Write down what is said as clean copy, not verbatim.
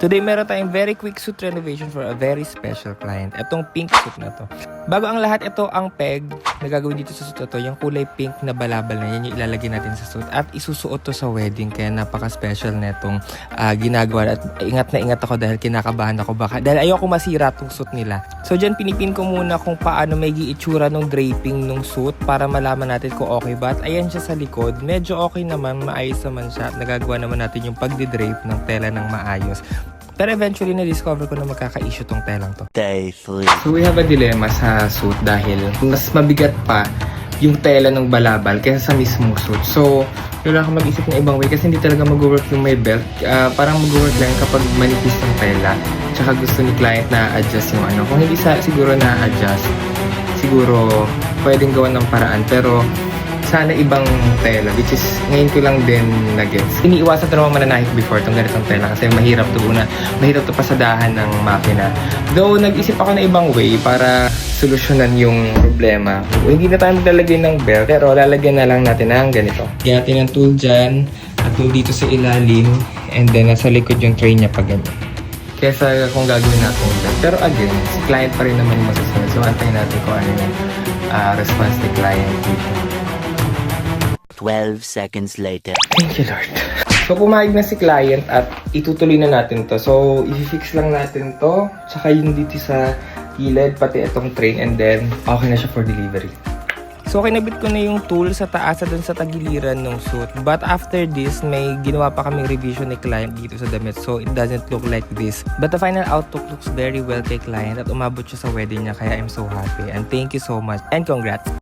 Today, meron tayong very quick suit renovation for a very special client. Itong pink suit na to. Bago ang lahat, ito ang peg na gagawin dito sa suit na to. Yung kulay pink na balabal na yan yung ilalagay natin sa suit. At isusuot to sa wedding. Kaya napaka-special na itong ginagawa. At ingat na ingat ako dahil kinakabahan ako baka. Dahil ayoko masira itong suit nila. So dyan, pinipin ko muna kung paano may itsura ng draping ng suit para malaman natin kung okay ba. At ayan siya sa likod. Medyo okay naman. Maayos naman siya. At nagagawa naman natin yung pagdidrape ng tela ng maayos. Pero eventually, na-discover ko na magkaka-issue tong telang to. Day 3. So we have a dilemma sa suit dahil mas mabigat pa yung tela ng balabal kaysa sa mismong suit. So, wala akong mag-isip ng ibang way kasi hindi talaga mag-work yung may belt. Parang mag-work lang kapag manipis yung tela. Tsaka gusto ni client na adjust yung ano. Kung hindi siguro na adjust, siguro pwedeng gawan ng paraan. Pero sana ibang tela, which is ngayon ko lang din na-gets. Iniiwasan ito naman mananahit before itong ganitong tela kasi mahirap to pasadahan ng makina. Though nag-isip ako na ibang way para solusyonan yung problema. Hindi na tayo maglalagay ng belt, pero lalagyan na lang natin ng ganito. Lagyan natin ng tool dyan, at tool dito sa ilalim, and then nasa likod yung tray niya pag ganyan. Kesa kung gagawin natin belt. Pero again, si client pa rin naman yung masasunod. So antayin natin kung ano yung response ni client dito. 12 seconds later. Thank you, Lord. So, pumayag na si client at itutuloy na natin to. So, i-fix lang natin to. Tsaka yung dito sa gilid, pati itong train. And then, okay na siya for delivery. So, kinabit ko na yung tool sa taas at dun sa tagiliran ng suit. But after this, may ginawa pa kaming revision ni client dito sa damit. So, it doesn't look like this. But the final outlook looks very well kay client at umabot siya sa wedding niya. Kaya I'm so happy. And thank you so much. And congrats!